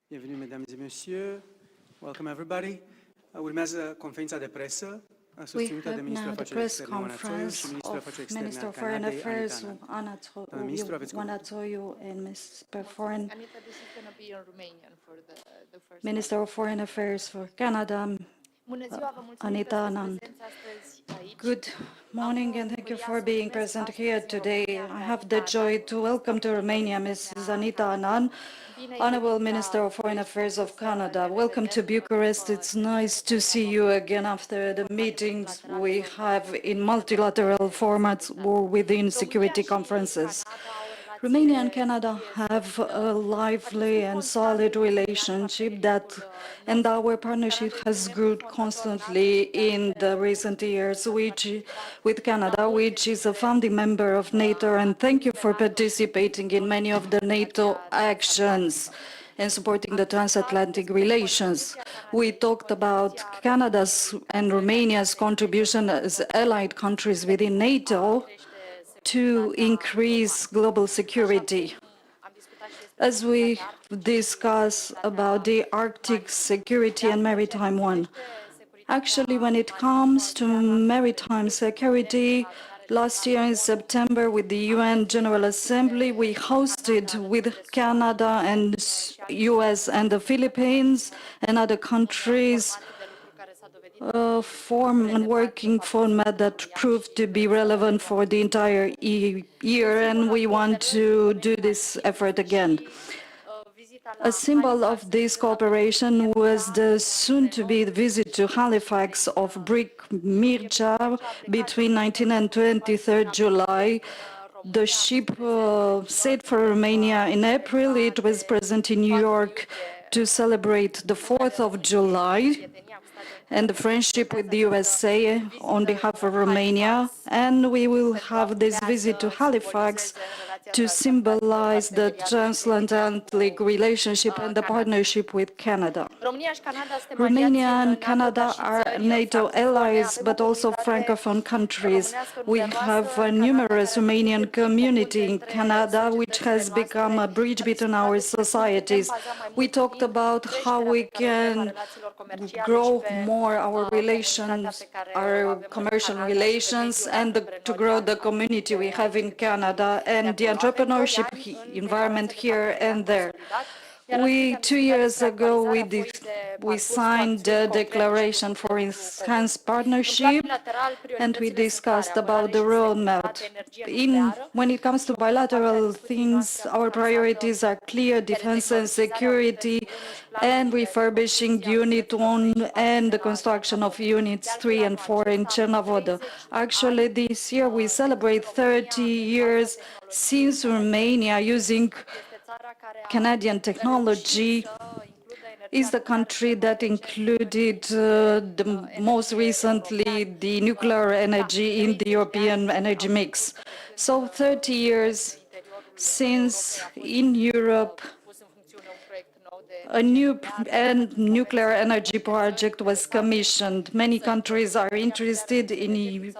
Bienvenue, mesdames et messieurs. Welcome, everybody. Urmează conferința de presă, susținută de Ministrul Afacerilor Externe Oana Țoiu și Ministrul Afacerilor Externe al Canadei, Anita Anand. Oana Țoiu and Mr. Foreign Anita, this is going to be in Romanian for the first Minister of Foreign Affairs for Canada, Bună ziua, vă mulțumim Anita că sunteți Anand. prezenți astăzi aici. Good morning and thank you for being present here today. I have the joy to welcome to Romania Mrs. Anita Anand, Honorable Minister of Foreign Affairs of Canada. Welcome to Bucharest. It's nice to see you again after the meetings we have in multilateral formats or within security conferences. Romania and Canada have a lively and solid relationship and our partnership has grown constantly in the recent years, with Canada, which is a founding member of NATO, and thank you for participating in many of the NATO actions and supporting the transatlantic relations. We talked about Canada's and Romania's contribution as allied countries within NATO to increase global security. As we discuss about the Arctic security and maritime one, actually when it comes to maritime security, last year in September with the UN General Assembly, we hosted with Canada and US and the Philippines and other countries a form and working format that proved to be relevant for the entire year, and we want to do this effort again. A symbol of this cooperation was the soon-to-be visit to Halifax of Brig Mircea between 19 and 23 July. The ship sailed for Romania in April. It was present in New York to celebrate the 4th of July and the friendship with the USA on behalf of Romania, and we will have this visit to Halifax to symbolize the transatlantic relationship and the partnership with Canada. Romania and Canada are NATO allies, but also Francophone countries. We have a numerous Romanian community in Canada, which has become a bridge between our societies. We talked about how we can grow more our relations, our commercial relations, and to grow the community we have in Canada and the entrepreneurship environment here and there. 2 years ago, we signed the Declaration for Enhanced Partnership, and we discussed about the roadmap. When it comes to bilateral things, our priorities are clear: defense and security, and refurbishing Unit 1 and the construction of Units 3 and 4 in Cernavodă. Actually, this year we celebrate 30 years since Romania, using Canadian technology, is the country that included most recently the nuclear energy in the European energy mix. So 30 years since in Europe a new nuclear energy project was commissioned. Many countries are interested in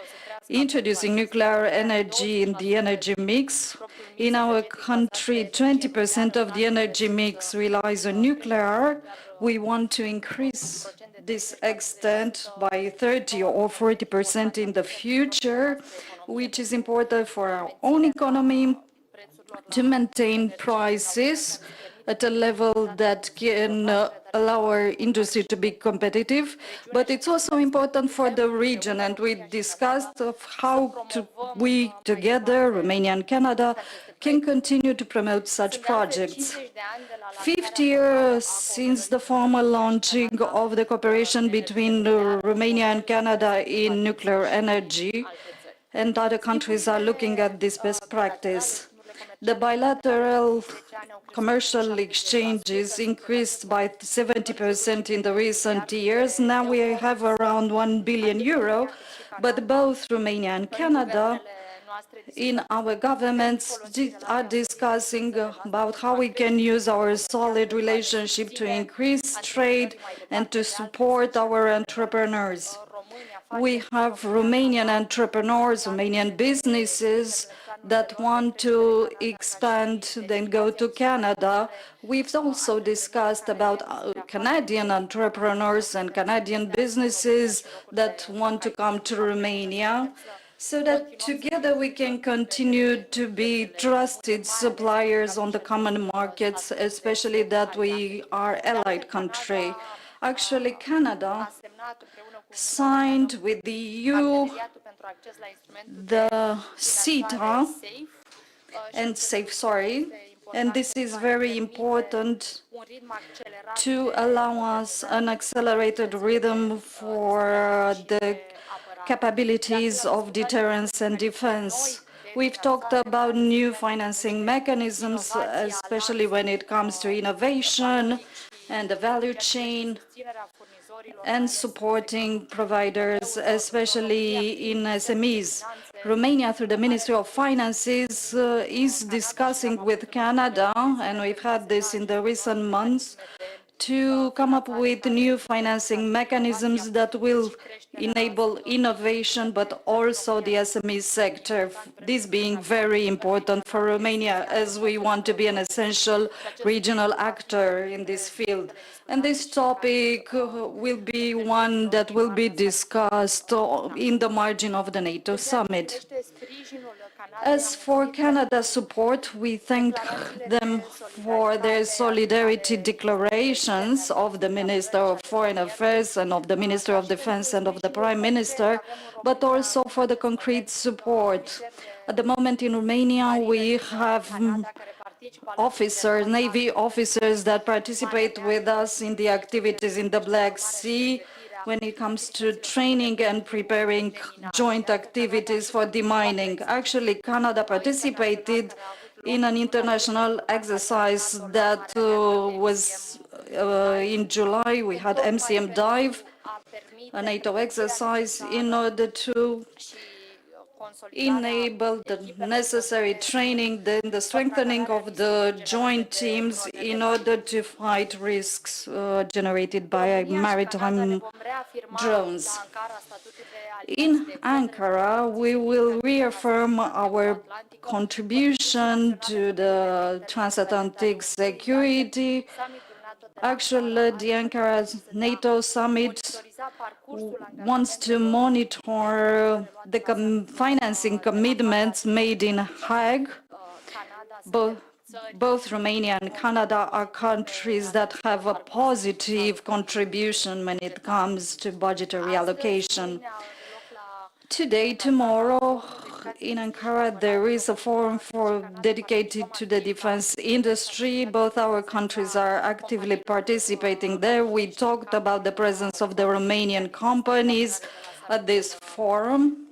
introducing nuclear energy in the energy mix. In our country, 20% of the energy mix relies on nuclear. We want to increase this extent by 30 or 40% in the future, which is important for our own economy to maintain prices at a level that can allow our industry to be competitive, but it's also important for the region, and we discussed of how we together, Romania and Canada, can continue to promote such projects. 50 years since the formal launching of the cooperation between Romania and Canada in nuclear energy, and other countries are looking at this best practice. The bilateral commercial exchanges increased by 70% in the recent years. Now we have around 1 billion euro, but both Romania and Canada in our governments are discussing about how we can use our solid relationship to increase trade and to support our entrepreneurs. We have Romanian entrepreneurs, Romanian businesses that want to expand, then go to Canada. We've also discussed about Canadian entrepreneurs and Canadian businesses that want to come to Romania, so that together we can continue to be trusted suppliers on the common markets, especially that we are allied country. Actually, Canada signed with the EU the CETA and and this is very important to allow us an accelerated rhythm for the capabilities of deterrence and defense. We've talked about new financing mechanisms, especially when it comes to innovation and the value chain, and supporting providers, especially in SMEs. Romania, through the Ministry of Finances, is discussing with Canada, and we've had this in the recent months, to come up with new financing mechanisms that will enable innovation, but also the SME sector, this being very important for Romania, as we want to be an essential regional actor in this field. And this topic will be one that will be discussed in the margin of the NATO summit. As for Canada's support, we thank them for their solidarity declarations of the Minister of Foreign Affairs and of the Minister of Defense and of the Prime Minister, but also for the concrete support. At the moment in Romania, we have officers, Navy officers that participate with us in the activities in the Black Sea, when it comes to training and preparing joint activities for demining. Actually, Canada participated in an international exercise that was in July. We had MCM Dive, a NATO exercise, in order to enable the necessary training, then the strengthening of the joint teams in order to fight risks generated by maritime drones. In Ankara, we will reaffirm our contribution to the transatlantic security. Actually, the Ankara NATO summit wants to monitor the financing commitments made in Hague. Both Romania and Canada are countries that have a positive contribution when it comes to budgetary allocation. Today, tomorrow, in Ankara, there is a forum dedicated to the defense industry. Both our countries are actively participating there. We talked about the presence of the Romanian companies at this forum.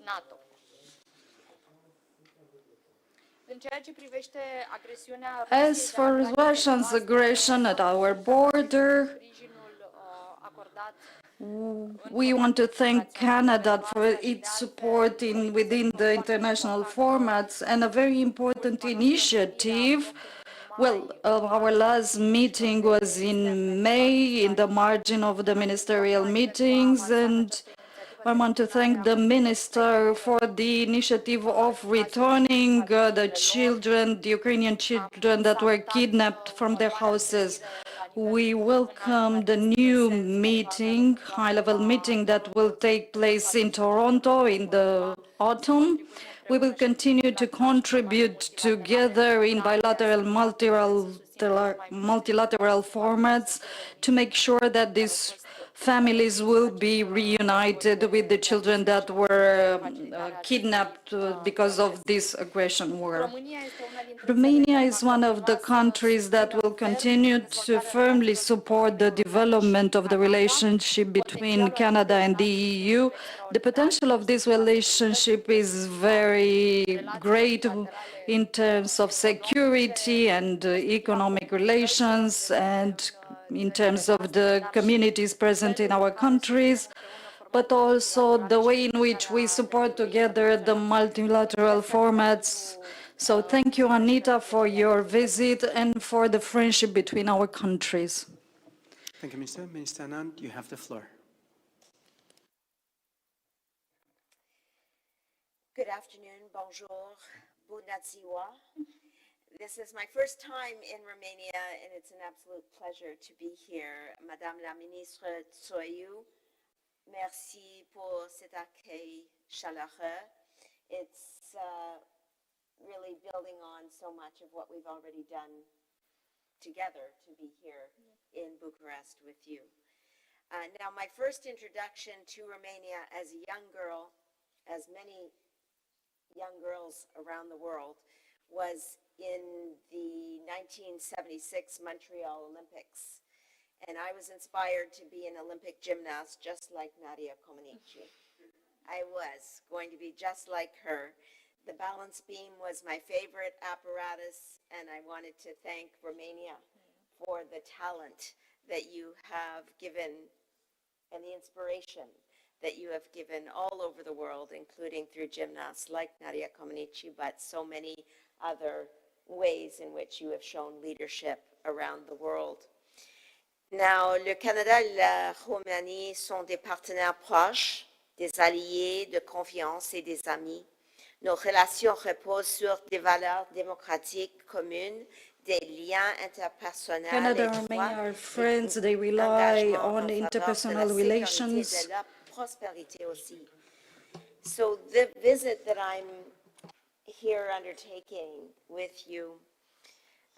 As for Russia's aggression at our border, we want to thank Canada for its support within the international formats, and a very important initiative. Well, our last meeting was in May, in the margin of the ministerial meetings, and I want to thank the minister for the initiative of returning the children, the Ukrainian children that were kidnapped from their houses. We welcome the new meeting, high-level meeting that will take place in Toronto in the autumn. We will continue to contribute together in bilateral, multilateral formats to make sure that these families will be reunited with the children that were kidnapped because of this aggression war. Romania is one of the countries that will continue to firmly support the development of the relationship between Canada and the EU. The potential of this relationship is very great in terms of security and economic relations, and in terms of the communities present in our countries, but also the way in which we support together the multilateral formats. So thank you, Anita, for your visit and for the friendship between our countries. Thank you, Minister. Minister Anand, you have the floor. Good afternoon, bonjour, Bună ziua. This is my first time in Romania, and it's an absolute pleasure to be here. Madame la ministre Țoiu, merci pour cet accueil chaleureux. It's really building on so much of what we've already done together to be here in Bucharest with you. Now, my first introduction to Romania as a young girl, as many young girls around the world, was in the 1976 Montreal Olympics. And I was inspired to be an Olympic gymnast just like Nadia Comaneci. I was going to be just like her. The balance beam was my favorite apparatus, and I wanted to thank Romania for the talent that you have given and the inspiration that you have given all over the world, including through gymnasts like Nadia Comaneci, but so many other ways in which you have shown leadership around the world. Now, le Canada et la Roumanie sont des partenaires proches, des alliés de confiance et des amis. Nos relations reposent sur des valeurs démocratiques communes, des liens interpersonnels Canada and Romania are friends. They rely on interpersonal relations. So the visit that I'm here undertaking with you,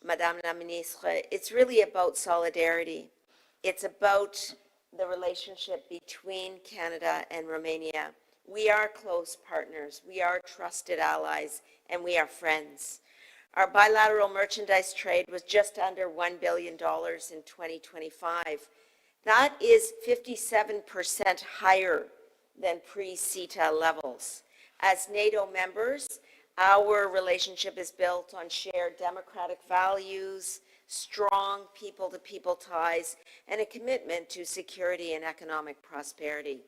Madame la Ministre, it's really about solidarity. It's about the relationship between Canada and Romania. We are close partners, we are trusted allies, and we are friends. Our bilateral merchandise trade was just under $1 billion in 2025. That is 57% higher than pre-CETA levels. As NATO members, our relationship is built on shared democratic values, strong people-to-people ties, and a commitment to security and economic prosperity.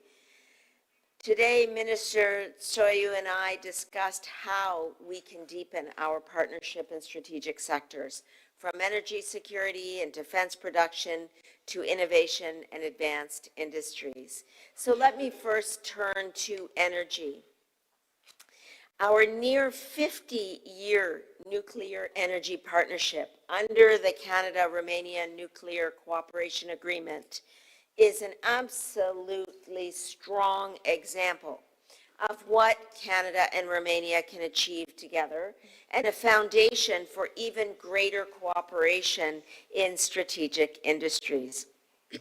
Today, Minister Țoiu and I discussed how we can deepen our partnership in strategic sectors, from energy security and defense production to innovation and advanced industries. So let me first turn to energy. Our near 50-year nuclear energy partnership under the Canada-Romania Nuclear Cooperation Agreement is an absolutely strong example of what Canada and Romania can achieve together, and a foundation for even greater cooperation in strategic industries.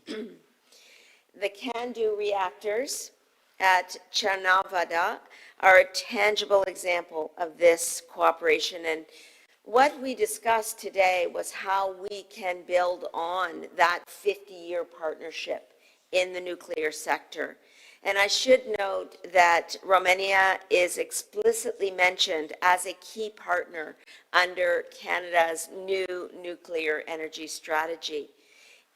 The CANDU reactors at Cernavodă are a tangible example of this cooperation, and what we discussed today was how we can build on that 50-year partnership in the nuclear sector. And I should note that Romania is explicitly mentioned as a key partner under Canada's new nuclear energy strategy.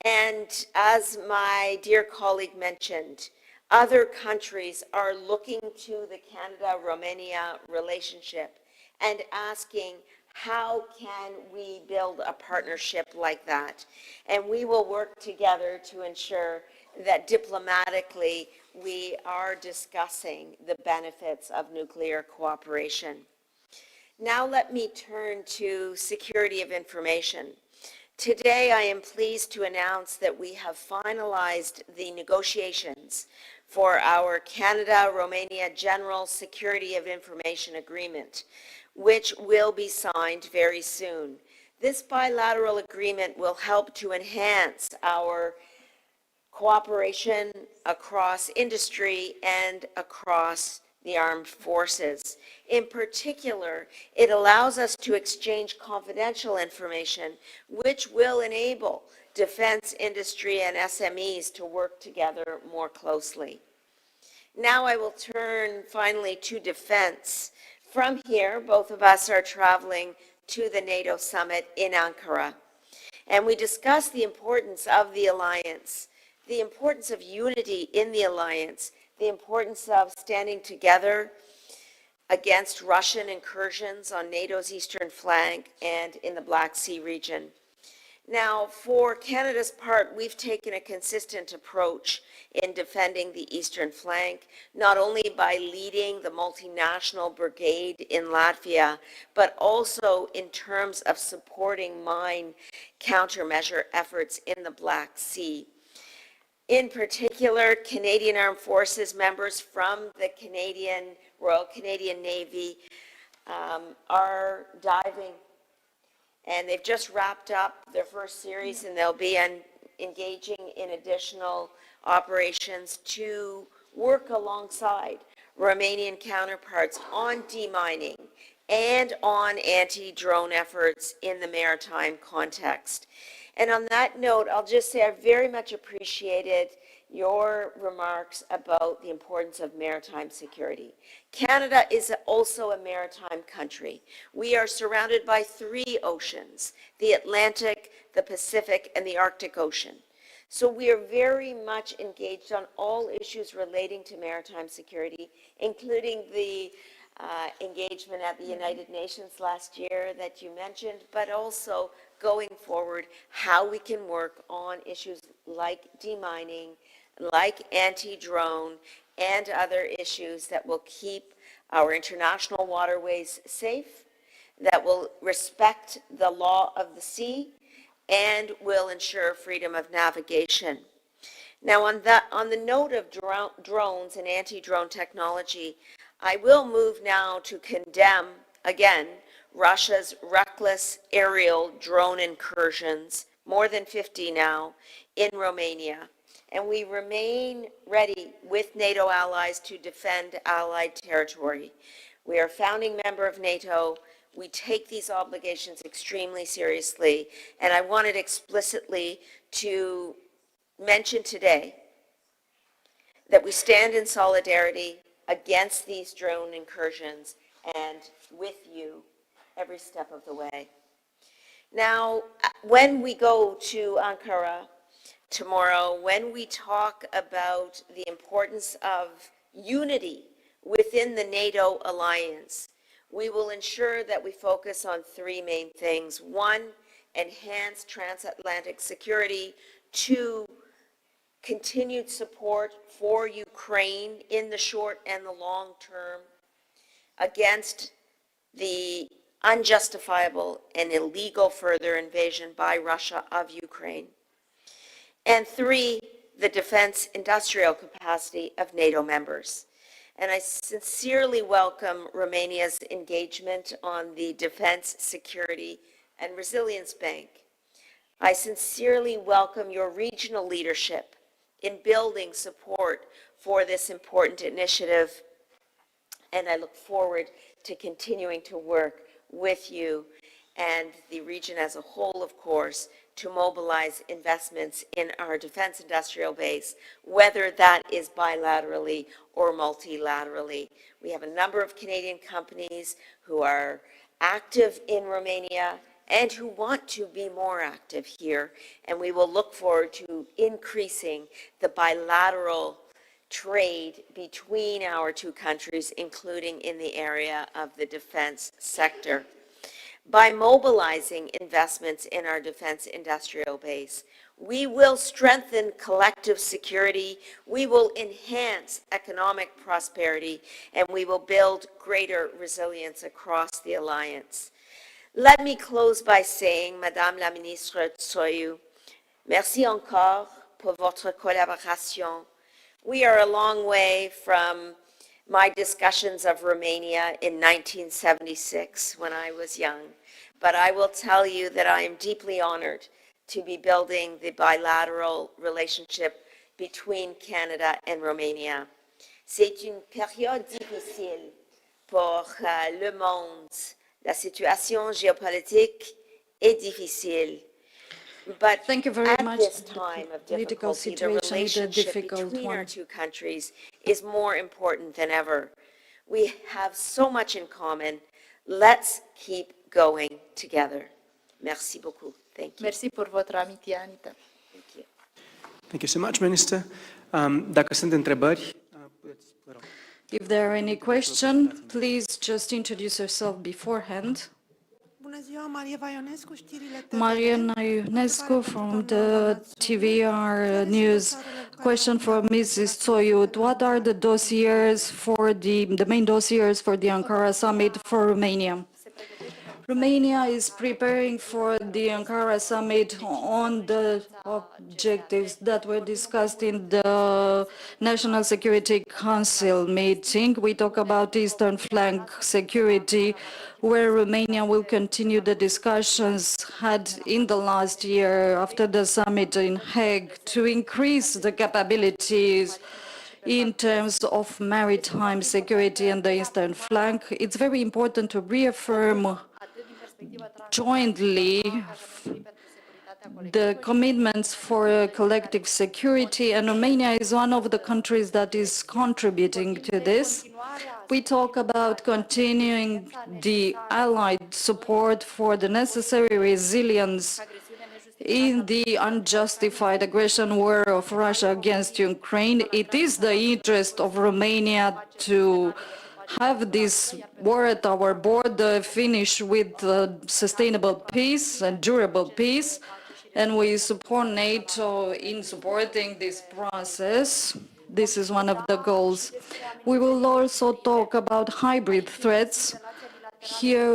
And as my dear colleague mentioned, other countries are looking to the Canada-Romania relationship and asking, how can we build a partnership like that? And we will work together to ensure that diplomatically we are discussing the benefits of nuclear cooperation. Now let me turn to security of information. Today I am pleased to announce that we have finalized the negotiations for our Canada-Romania General Security of Information Agreement, which will be signed very soon. This bilateral agreement will help to enhance our cooperation across industry and across the armed forces. In particular, it allows us to exchange confidential information, which will enable defense industry and SMEs to work together more closely. Now I will turn finally to defense. From here, both of us are traveling to the NATO summit in Ankara, and we discussed the importance of the alliance, the importance of unity in the alliance, the importance of standing together against Russian incursions on NATO's eastern flank and in the Black Sea region. Now, for Canada's part, we've taken a consistent approach in defending the eastern flank, not only by leading the multinational brigade in Latvia, but also in terms of supporting mine countermeasure efforts in the Black Sea. In particular, Canadian Armed Forces members from the Royal Canadian Navy are diving, and they've just wrapped up their first series, and they'll be engaging in additional operations to work alongside Romanian counterparts on demining and on anti-drone efforts in the maritime context. And on that note, I'll just say I very much appreciated your remarks about the importance of maritime security. Canada is also a maritime country. We are surrounded by 3 oceans, the Atlantic, the Pacific, and the Arctic Ocean. So we are very much engaged on all issues relating to maritime security, including the engagement at the United Nations last year that you mentioned, but also going forward, how we can work on issues like demining, like anti-drone, and other issues that will keep our international waterways safe, that will respect the law of the sea, and will ensure freedom of navigation. Now, on the note of drones and anti-drone technology, I will move now to condemn, again, Russia's reckless aerial drone incursions, more than 50 now, in Romania. And we remain ready with NATO allies to defend allied territory. We are a founding member of NATO. We take these obligations extremely seriously. And I wanted explicitly to mention today that we stand in solidarity against these drone incursions and with you every step of the way. Now, when we go to Ankara tomorrow, when we talk about the importance of unity within the NATO alliance, we will ensure that we focus on 3 main things. 1, enhance transatlantic security. 2, continued support for Ukraine in the short and the long term against the unjustifiable and illegal further invasion by Russia of Ukraine. And 3, the defense industrial capacity of NATO members. And I sincerely welcome Romania's engagement on the Defense, Security, and Resilience Bank. I sincerely welcome your regional leadership in building support for this important initiative, and I look forward to continuing to work with you and the region as a whole, of course, to mobilize investments in our defense industrial base, whether that is bilaterally or multilaterally. We have a number of Canadian companies who are active in Romania and who want to be more active here, and we will look forward to increasing the bilateral trade between our 2 countries, including in the area of the defense sector. By mobilizing investments in our defense industrial base, we will strengthen collective security, we will enhance economic prosperity, and we will build greater resilience across the alliance. Let me close by saying, Madame la Ministre Țoiu, merci encore pour votre collaboration. We are a long way from my discussions of Romania in 1976 when I was young, but I will tell you that I am deeply honored to be building the bilateral relationship between Canada and Romania. C'est une période difficile pour le monde. La situation géopolitique est difficile. But Thank you very at much. this time of Political difficulty, the situation is a relationship difficult between our one. 2 countries is more important than ever. We have so much in common. Let's keep going together. Merci beaucoup. Thank you. Merci pour votre amitié, Anita. Thank you. Thank you so much, Minister. Dacă sunt întrebări, puteți, vă rog. If there are any questions, please just introduce yourself beforehand. Bună Mariana Ionescu from the TVR News. Question for Mrs. Țoiu. What are the dossiers for the main dossiers for the Ankara summit for Romania? Romania is preparing for the Ankara summit on the objectives that were discussed in the National Security Council meeting. We talk about Eastern Flank security, where Romania will continue the discussions had in the last year after the summit in Hague to increase the capabilities in terms of maritime security in the Eastern Flank. It's very important to reaffirm jointly the commitments for collective security, and Romania is one of the countries that is contributing to this. We talk about continuing the allied support for the necessary resilience in the unjustified aggression war of Russia against Ukraine. It is the interest of Romania to have this war at our border finish with sustainable peace and durable peace, and we support NATO in supporting this process. This is one of the goals. We will also talk about hybrid threats. Here,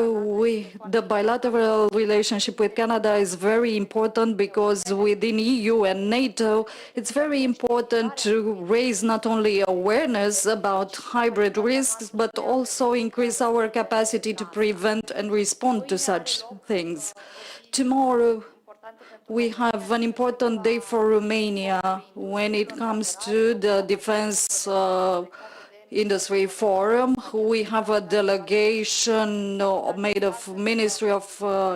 the bilateral relationship with Canada is very important because within EU and NATO, it's very important to raise not only awareness about hybrid risks, but also increase our capacity to prevent and respond to such things. Tomorrow, we have an important day for Romania when it comes to the defense Industry Forum. We have a delegation made of Ministry of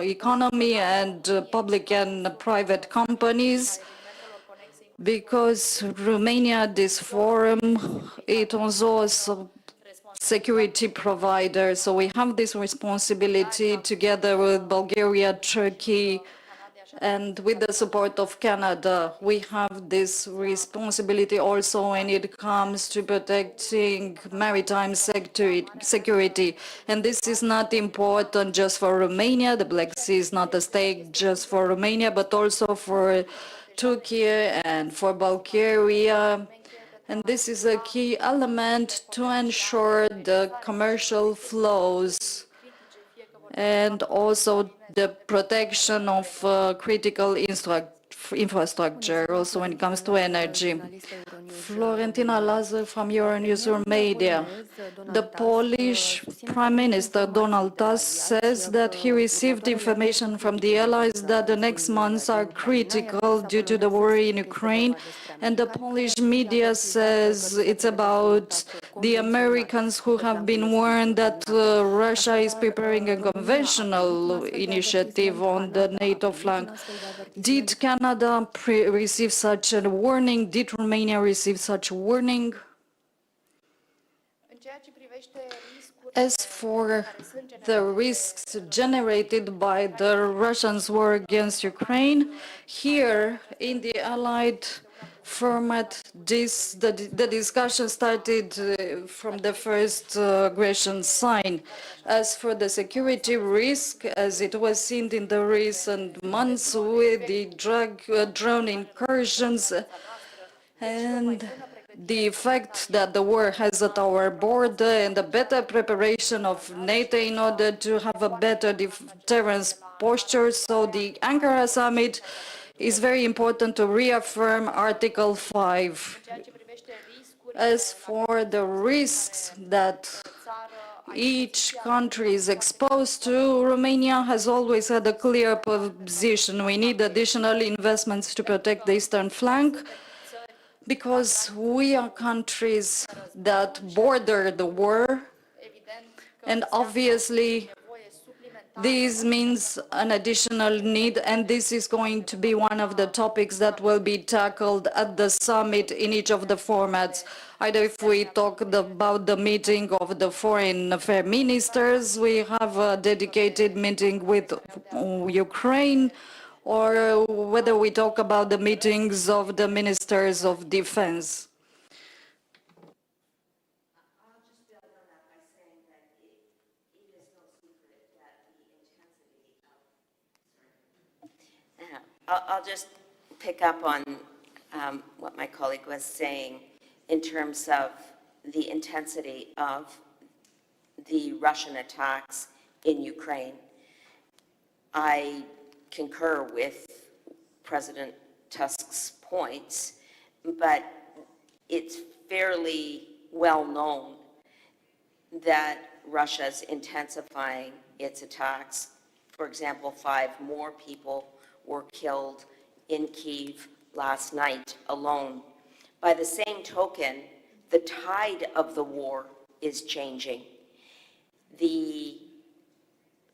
Economy and public and private companies, because Romania, this forum, it also is a security provider. So we have this responsibility together with Bulgaria, Turkey, and with the support of Canada. We have this responsibility also when it comes to protecting maritime security. And this is not important just for Romania. The Black Sea is not a stake just for Romania, but also for Turkey and for Bulgaria. And this is a key element to ensure the commercial flows and also the protection of critical infrastructure, also when it comes to energy. Florentina Lazar from Euronews Media. The Polish Prime Minister Donald Tusk says that he received information from the allies that the next months are critical due to the war in Ukraine, and the Polish media says it's about the Americans who have been warned that Russia is preparing a conventional initiative on the NATO flank. Did Canada receive such a warning? Did Romania receive such a warning? As for the risks generated by the Russians' war against Ukraine, here in the Allied format, the discussion started from the first aggression sign. As for the security risk, as it was seen in the recent months with the drone incursions and the effect that the war has at our border, and the better preparation of NATO in order to have a better deterrence posture. So the Ankara summit is very important to reaffirm Article 5. As for the risks that each country is exposed to, Romania has always had a clear position. We need additional investments to protect the eastern flank, because we are countries that border the war, and obviously this means an additional need, and this is going to be one of the topics that will be tackled at the summit in each of the formats. Either if we talk about the meeting of the foreign affairs ministers, we have a dedicated meeting with Ukraine, or whether we talk about the meetings of the ministers of defense. I'll just pick up on what my colleague was saying in terms of the intensity of the Russian attacks in Ukraine. I concur with President Tusk's points, but it's fairly well known that Russia's intensifying its attacks. For example, 5 more people were killed in Kyiv last night alone. By the same token, the tide of the war is changing. The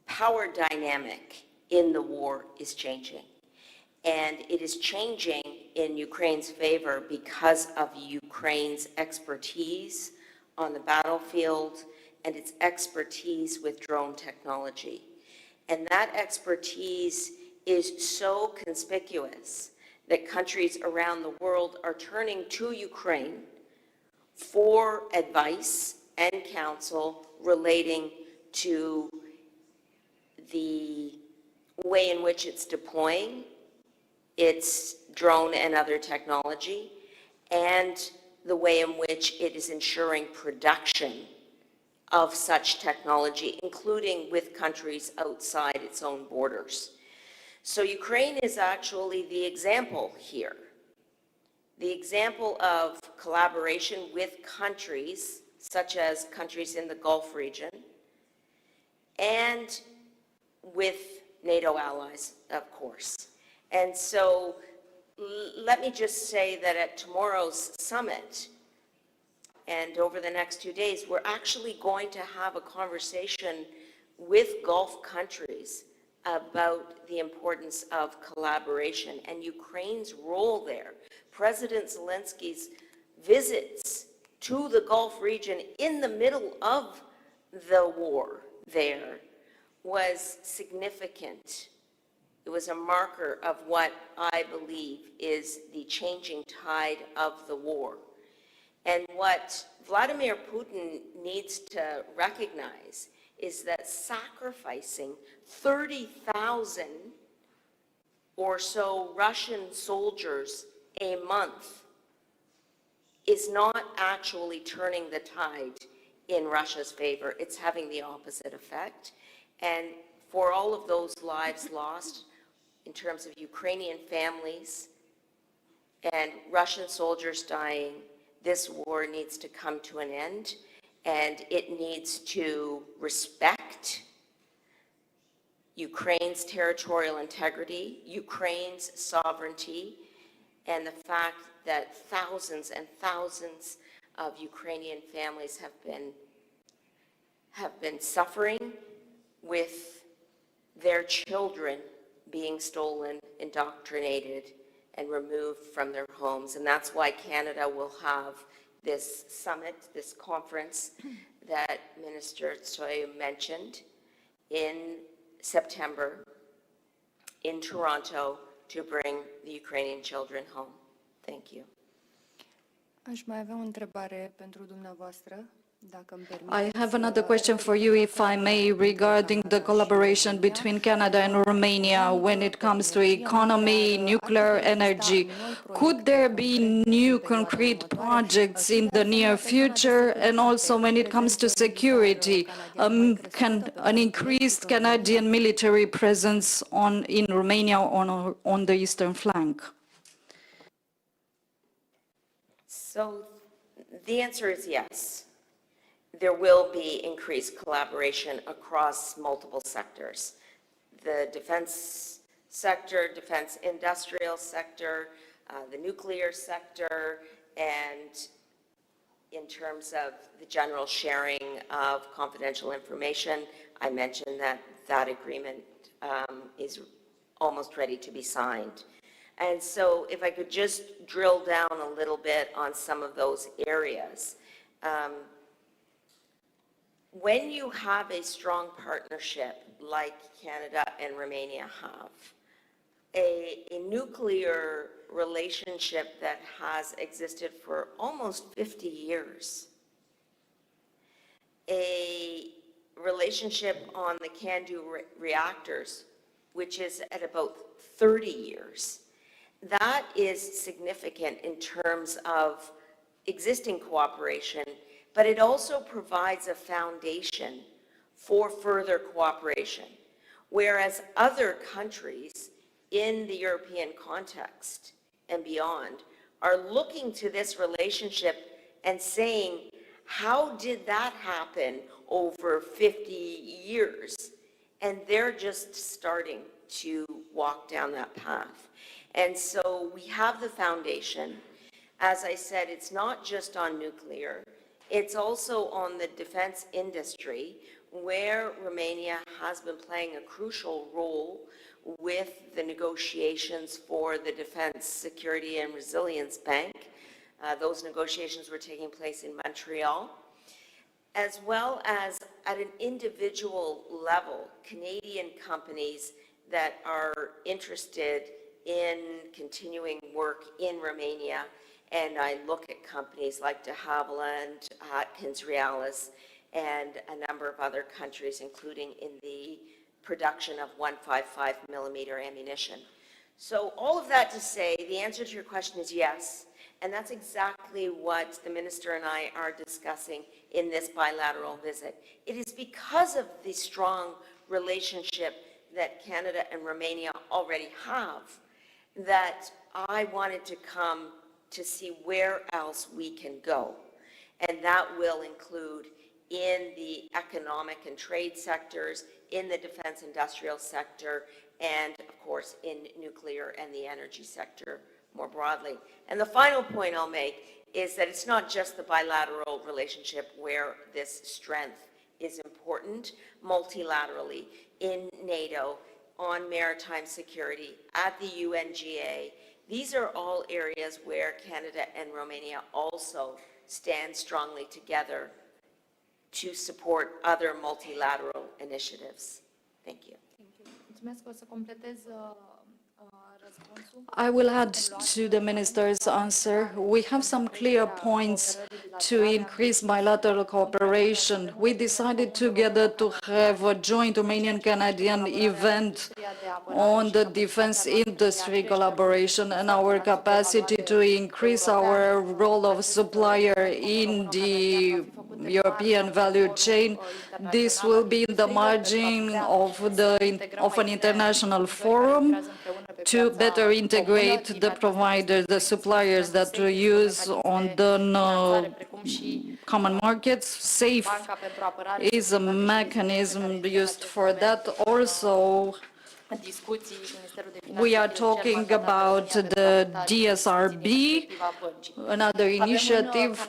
power dynamic in the war is changing. And it is changing in Ukraine's favor because of Ukraine's expertise on the battlefield and its expertise with drone technology. And that expertise is so conspicuous that countries around the world are turning to Ukraine for advice and counsel relating to the way in which it's deploying its drone and other technology, and the way in which it is ensuring production of such technology, including with countries outside its own borders. So Ukraine is actually the example here, the example of collaboration with countries, such as countries in the Gulf region, and with NATO allies, of course. And so let me just say that at tomorrow's summit and over the next 2 days, we're actually going to have a conversation with Gulf countries about the importance of collaboration and Ukraine's role there. President Zelensky's visits to the Gulf region in the middle of the war there was significant. It was a marker of what I believe is the changing tide of the war. And what Vladimir Putin needs to recognize is that sacrificing 30,000 or so Russian soldiers a month is not actually turning the tide in Russia's favor. It's having the opposite effect. And for all of those lives lost in terms of Ukrainian families and Russian soldiers dying, this war needs to come to an end, and it needs to respect Ukraine's territorial integrity, Ukraine's sovereignty, and the fact that thousands and thousands of Ukrainian families have been suffering with their children being stolen, indoctrinated, and removed from their homes. And that's why Canada will have this summit, this conference that Minister Țoiu mentioned in September in Toronto to bring the Ukrainian children home. Thank you. Aș mai avea o întrebare pentru dumneavoastră, dacă îmi I permiteți. have another question for you, if I may, regarding the collaboration between Canada and Romania when it comes to economy, nuclear energy. Could there be new concrete projects in the near future? And also when it comes to security, can an increased Canadian military presence in Romania on the eastern flank? So the answer is yes. There will be increased collaboration across multiple sectors. The defense sector, defense industrial sector, the nuclear sector, and in terms of the general sharing of confidential information, I mentioned that that agreement is almost ready to be signed. And so if I could just drill down a little bit on some of those areas. When you have a strong partnership like Canada and Romania have, a nuclear relationship that has existed for almost 50 years, a relationship on the CANDU reactors which is at about 30 years. That is significant in terms of existing cooperation, but it also provides a foundation for further cooperation. Whereas other countries in the European context and beyond are looking to this relationship and saying, how did that happen over 50 years? And they're just starting to walk down that path. And so we have the foundation. As I said, it's not just on nuclear, it's also on the defense industry, where Romania has been playing a crucial role with the negotiations for the Defense Security and Resilience Bank. Those negotiations were taking place in Montreal, as well as at an individual level, Canadian companies that are interested in continuing work in Romania. And I look at companies like de Havilland, Atkins Realis, and a number of other countries, including in the production of 155 millimeter ammunition. So all of that to say, the answer to your question is yes. And that's exactly what the minister and I are discussing in this bilateral visit. It is because of the strong relationship that Canada and Romania already have that I wanted to come to see where else we can go. And that will include in the economic and trade sectors, in the defense industrial sector, and of course in nuclear and the energy sector more broadly. And the final point I'll make is that it's not just the bilateral relationship where this strength is important. Multilaterally, in NATO, on maritime security, at the UNGA, these are all areas where Canada and Romania also stand strongly together to support other multilateral initiatives. Thank you. Mulțumesc, o să completez răspunsul. I will add to the minister's answer. We have some clear points to increase bilateral cooperation. We decided together to have a joint Romanian-Canadian event on the defense industry collaboration and our capacity to increase our role of supplier in the European value chain. This will be in the margin of an international forum to better integrate the providers, the suppliers that we use on the common markets. SAFE is a mechanism used for that. Also, we are talking about the DSRB, another initiative.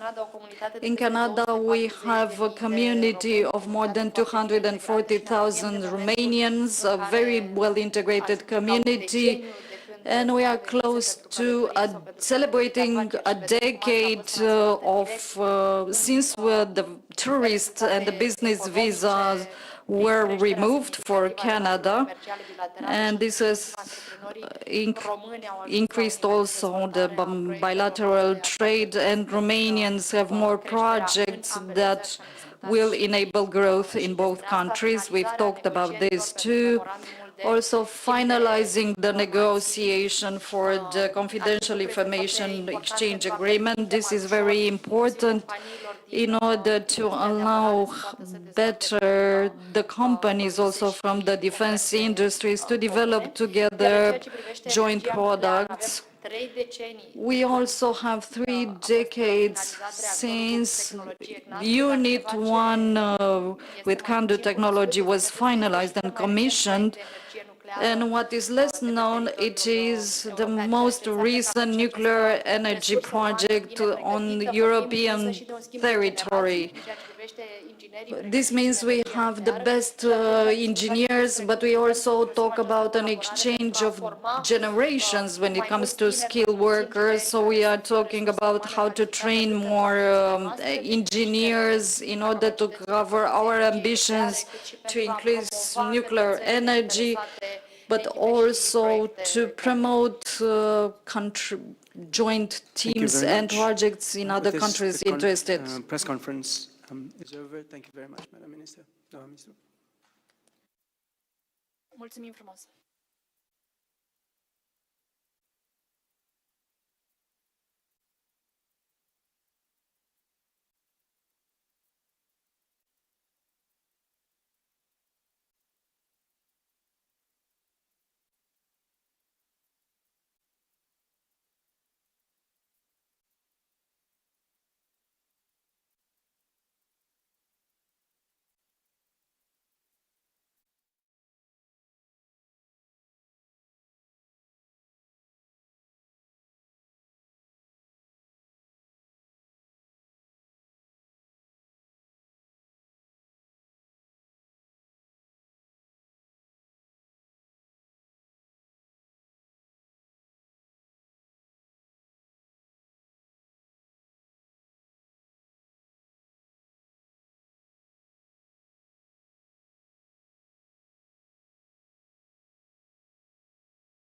In Canada, we have a community of more than 240,000 Romanians, a very well-integrated community, and we are close to celebrating a decade since the tourist and the business visas were removed for Canada, and this has increased also the bilateral trade, and Romanians have more projects that will enable growth in both countries. We've talked about this too. Also finalizing the negotiation for the confidential information exchange agreement. This is very important in order to allow better the companies also from the defense industries to develop together joint products. We also have 3 decades since Unit 1 with CANDU technology was finalized and commissioned. And what is less known, it is the most recent nuclear energy project on European territory. This means we have the best engineers, but we also talk about an exchange of generations when it comes to skilled workers. So we are talking about how to train more engineers in order to cover our ambitions to increase nuclear energy, but also to promote joint teams and projects in other countries interested. Press conference is over. Thank you very much, Madam Minister. Mulțumim frumos.